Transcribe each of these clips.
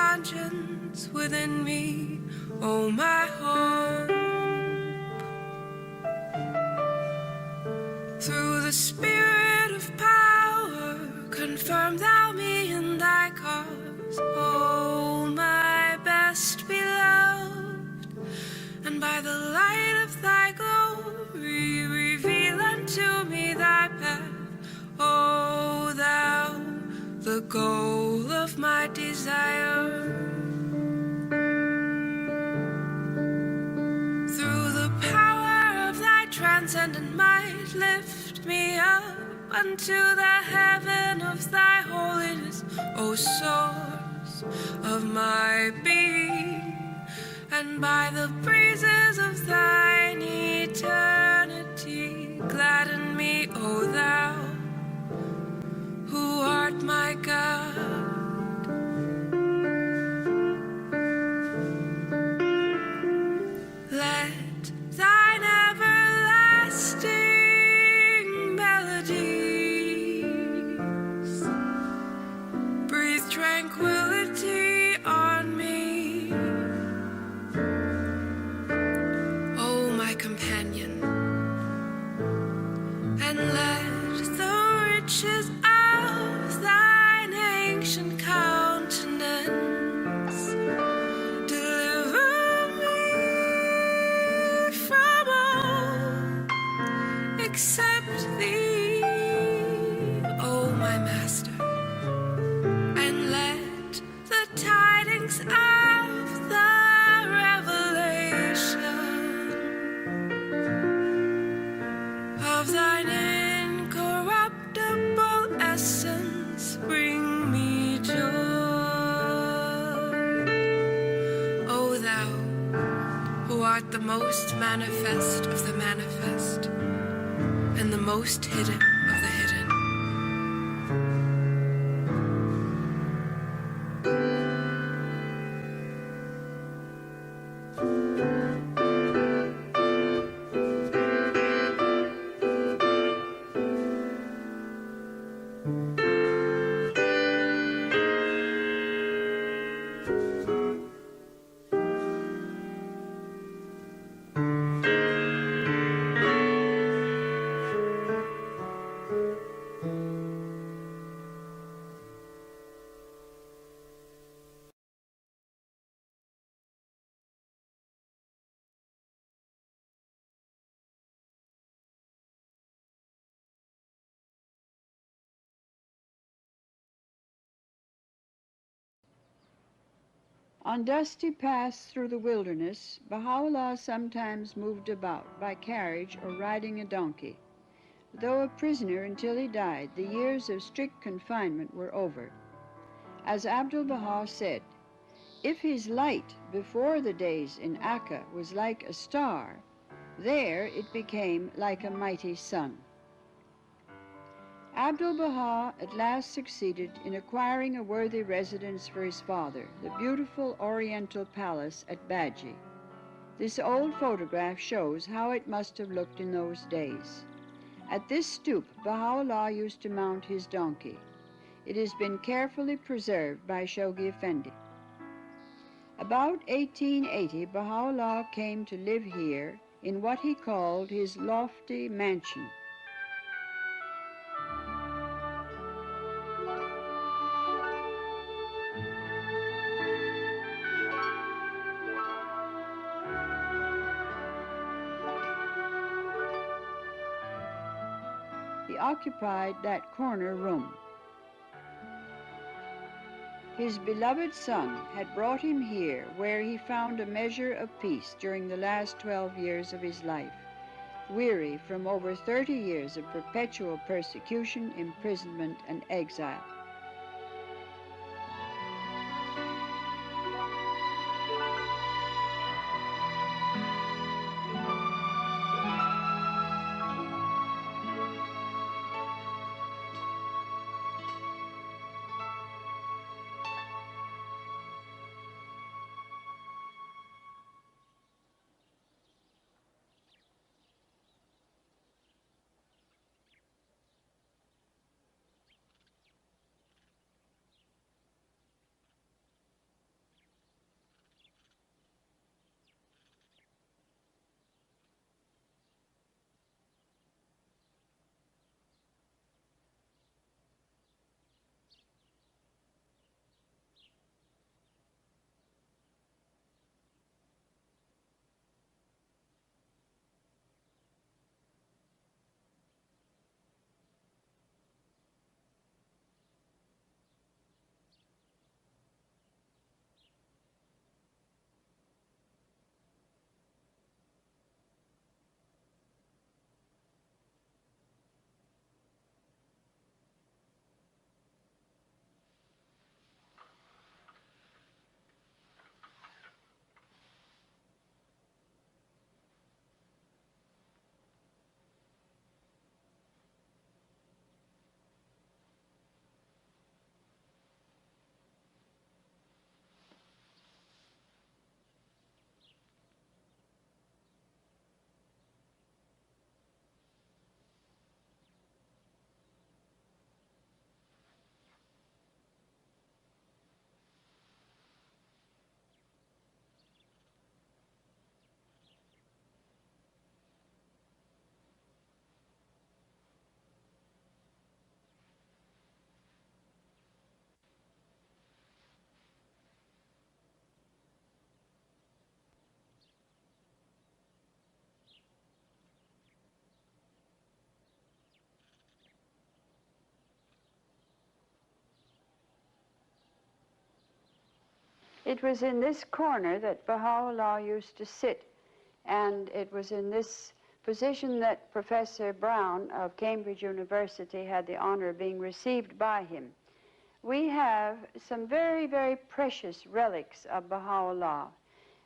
conscience within me, oh my hope. Through the spirit of power, confirm thou me in thy cause, oh my best beloved, and by the light of thy glory reveal unto me thy path, O thou, the goal of my desire. Through the power of thy transcendent might, lift me up unto the heaven of thy holiness, O source of my being, and by the breezes of thine eternity gladden me, O thou, who art my God. Let thine everlasting melodies breathe tranquility on me, O my companion, and let the riches of thine ancient countenance deliver me from all except thee, O my master, and let the tidings of the revelation of thine incorruptible essence bring me joy, O thou, who art the most manifest of the manifest, and the most hidden of the hidden. On dusty paths through the wilderness, Baha'u'llah sometimes moved about by carriage or riding a donkey. Though a prisoner until he died, the years of strict confinement were over. As Abdu'l-Baha said, if his light before the days in Akka was like a star, there it became like a mighty sun. Abdu'l-Baha at last succeeded in acquiring a worthy residence for his father, the beautiful Oriental Palace at Baji. This old photograph shows how it must have looked in those days. At this stoop, Baha'u'llah used to mount his donkey. It has been carefully preserved by Shoghi Effendi. About 1880, Baha'u'llah came to live here in what he called his lofty mansion. He occupied that corner room. His beloved son had brought him here, where he found a measure of peace during the last 12 years of his life, weary from over 30 years of perpetual persecution, imprisonment, and exile. It was in this corner that Baha'u'llah used to sit, and it was in this position that Professor Brown of Cambridge University had the honor of being received by him. We have some very, very precious relics of Baha'u'llah.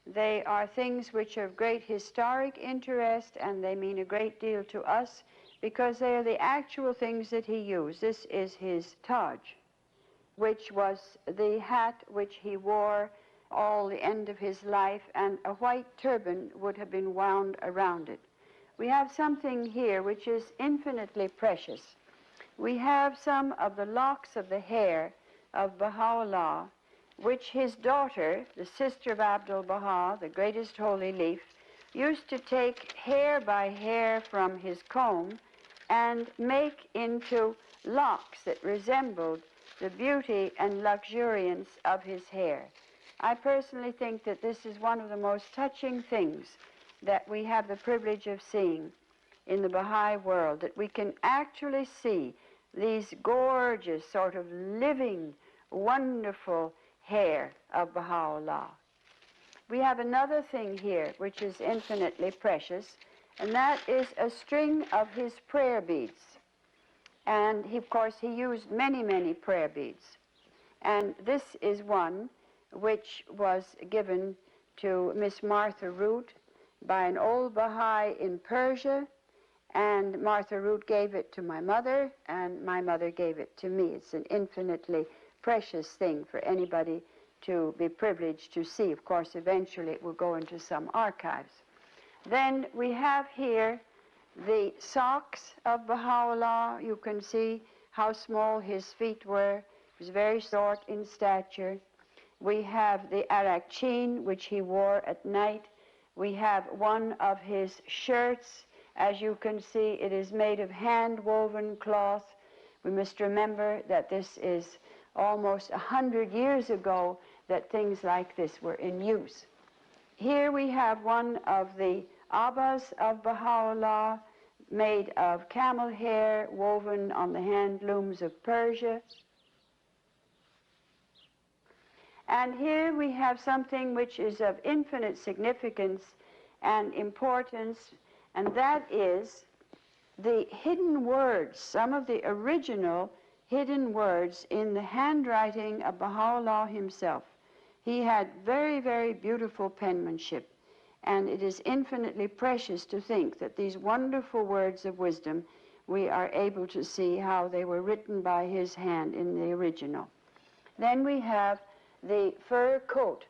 They are things which are of great historic interest, and they mean a great deal to us because they are the actual things that he used. This is his Taj, which was the hat which he wore all the end of his life, and a white turban would have been wound around it. We have something here which is infinitely precious. We have some of the locks of the hair of Baha'u'llah, which his daughter, the sister of Abdul-Baha, the greatest holy leaf, used to take hair by hair from his comb and make into locks that resembled the beauty and luxuriance of his hair. I personally think that this is one of the most touching things that we have the privilege of seeing in the Baha'i world, that we can actually see these gorgeous, sort of living, wonderful hair of Baha'u'llah. We have another thing here which is infinitely precious, and that is a string of his prayer beads. And he, of course, he used many, many prayer beads. And this is one which was given to Miss Martha Root by an old Baha'i in Persia, and Martha Root gave it to my mother, and my mother gave it to me. It's an infinitely precious thing for anybody to be privileged to see. Of course, eventually it will go into some archives. Then we have here the socks of Baha'u'llah. You can see how small his feet were. He was very short in stature. We have the arakchin, which he wore at night. We have one of his shirts. As you can see, it is made of hand-woven cloth. We must remember that this is almost 100 years ago that things like this were in use. Here we have one of the abbas of Baha'u'llah, made of camel hair, woven on the hand looms of Persia. And here we have something which is of infinite significance and importance, and that is the hidden words, some of the original hidden words in the handwriting of Baha'u'llah himself. He had very, very beautiful penmanship, and it is infinitely precious to think that these wonderful words of wisdom, we are able to see how they were written by his hand in the original. Then we have the fur coat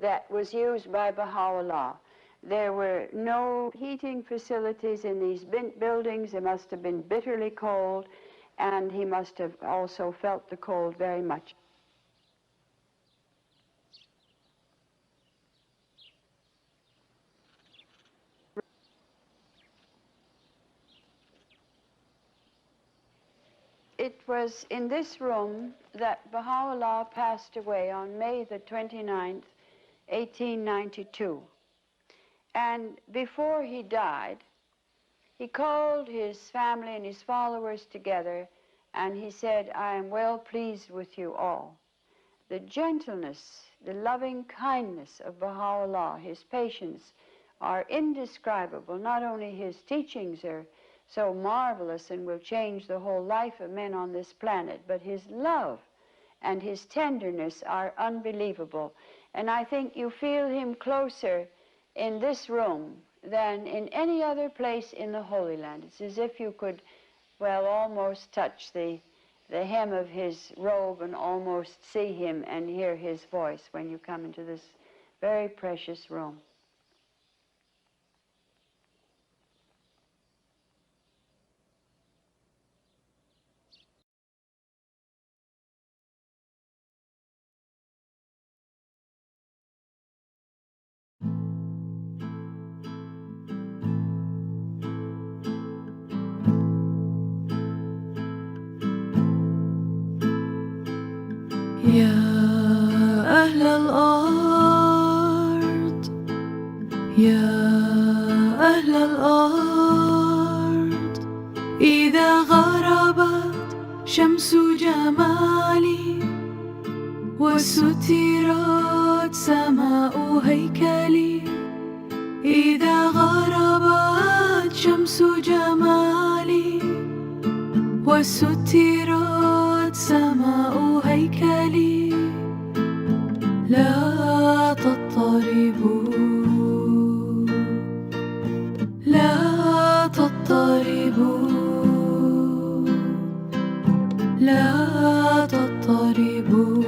that was used by Baha'u'llah. There were no heating facilities in these buildings. They must have been bitterly cold, and he must have also felt the cold very much. It was in this room that Baha'u'llah passed away on May the 29th, 1892. And before he died, he called his family and his followers together, and he said, "I am well pleased with you all." The gentleness, the loving kindness of Baha'u'llah, his patience, are indescribable. Not only his teachings are so marvelous and will change the whole life of men on this planet, but his love and his tenderness are unbelievable. And I think you feel him closer in this room than in any other place in the Holy Land. It's as if you could, well, almost touch the hem of his robe and almost see him and hear his voice when you come into this very precious room. يا أهل الأرض يا أهل الأرض إذا غربت شمس جمالي وستر سماء هيكلي إذا غربت شمس جمالي وسترت سماء هيكلي لا تضطربوا لا تضطربوا لا تضطربوا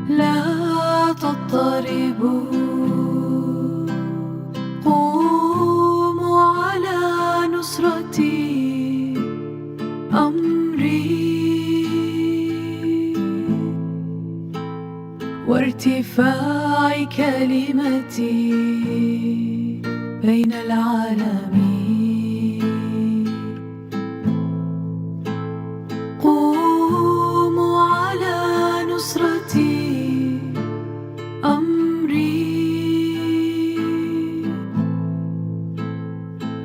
لا تضطربوا قوموا على نصرتي أمري وارتفاع كلمتي بين العالمين قوموا على نصرتي أمري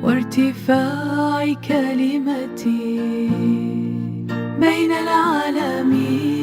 وارتفاع كلمتي بين العالمين.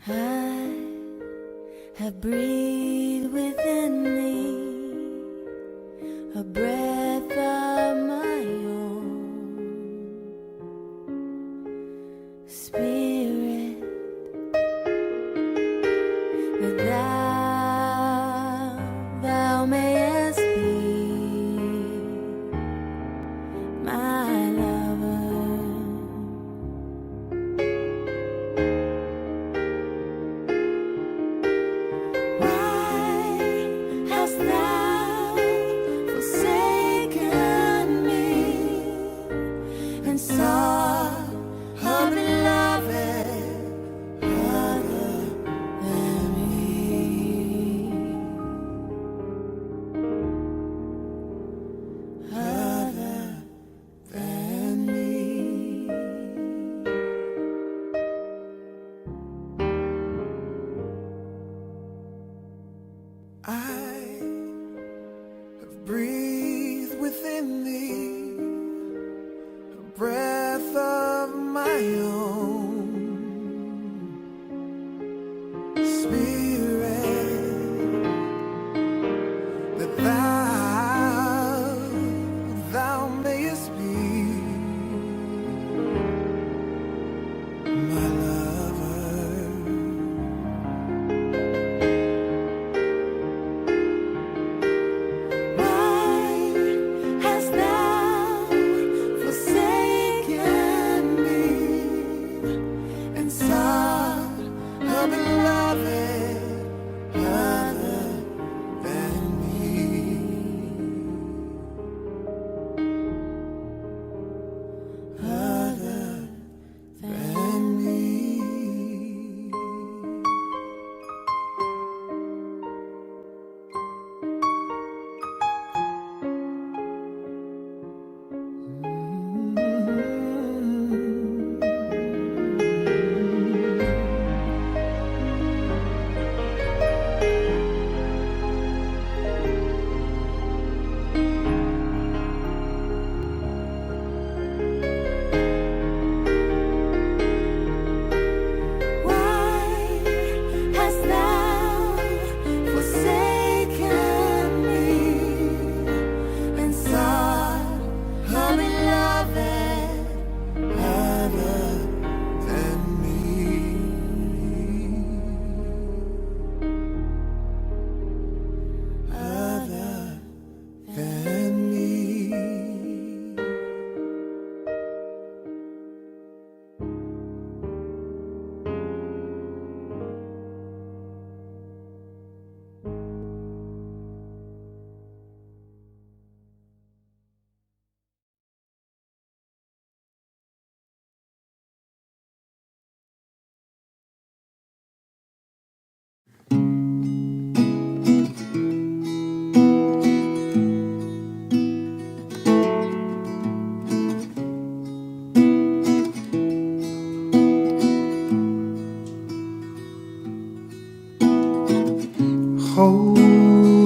I have breathed within me a breath of my own spirit, that thou mayest be my lover. I have breathed within thee a breath of my own spirit, that thou mayest be my lover. Why hast thou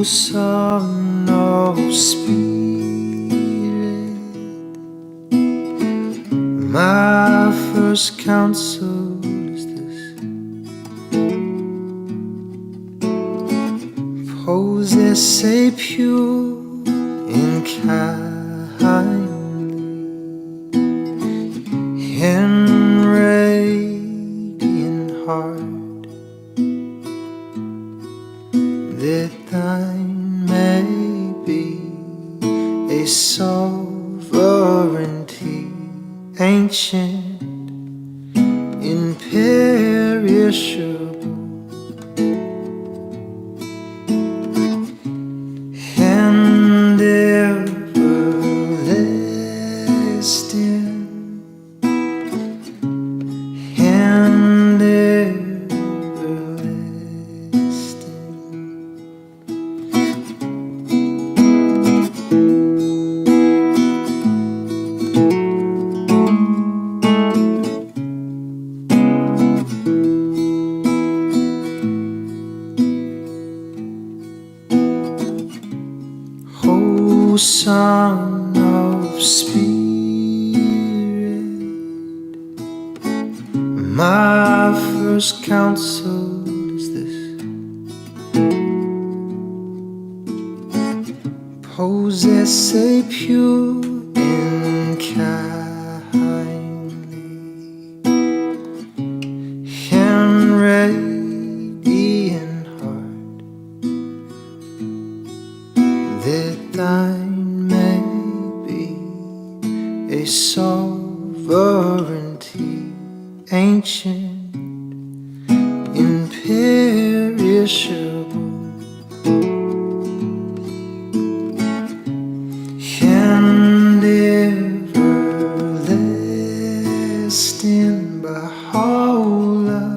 Son of Spirit, my first counsel is this: possess a pure and kindly and radiant heart, that thine may be a sovereignty ancient, imperishable, and everlasting, and O Son of Spirit, my first counsel is this: possess a pure and kindly and radiant heart, that thine may be a sovereignty ancient, imperishable, and everlasting, Baha'u'llah,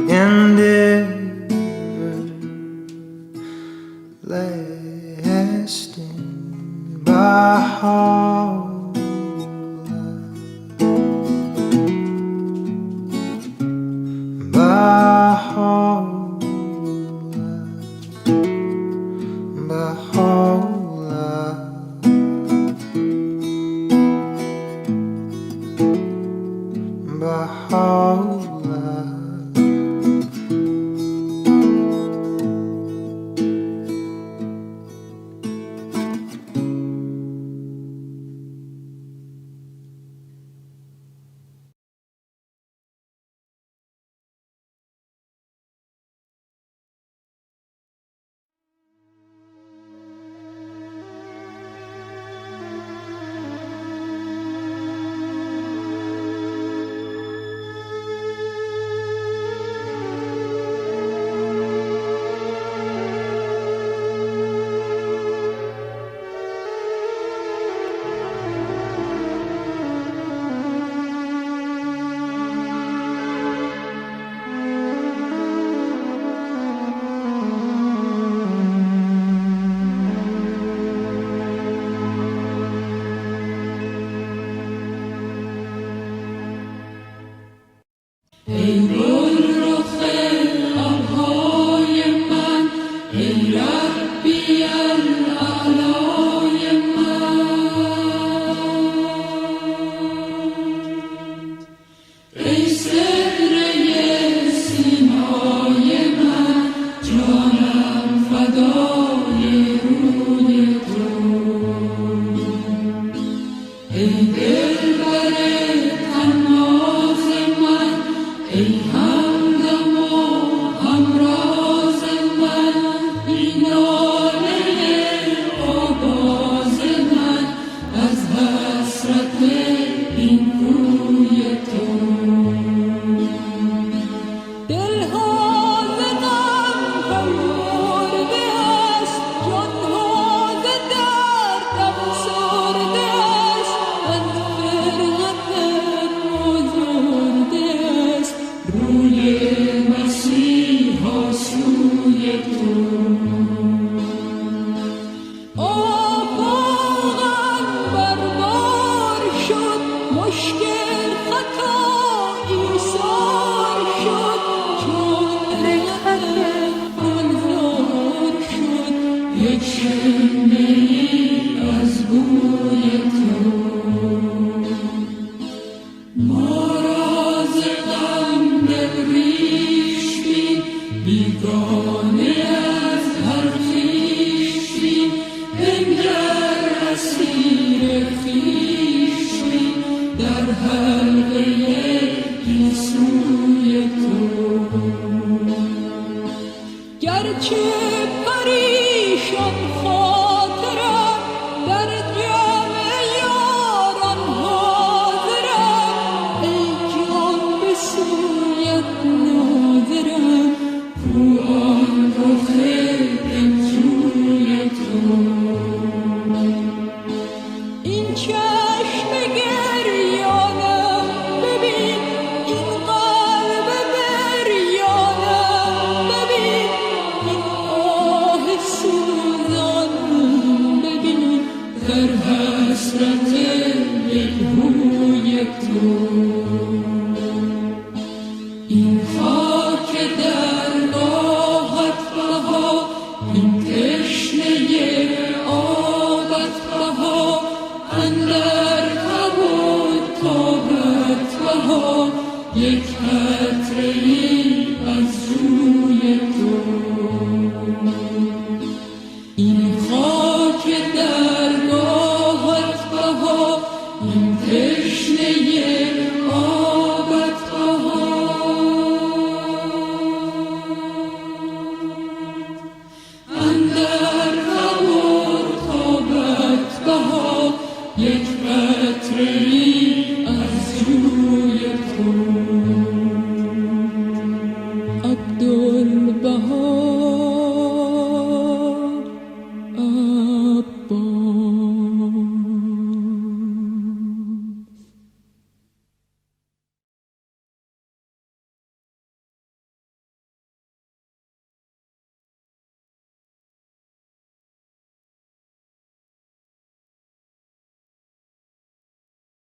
and everlasting, Baha'u'llah, Baha'u'llah, Baha'u'llah, Baha'u'llah. Hamrazen ben, inaneye یک از بوی تو ما را ز غم دلریش بین بیگانه از هر خویش بین بنگر اسیر خویش بین در حلقه گیسوی تو گرچه پریشان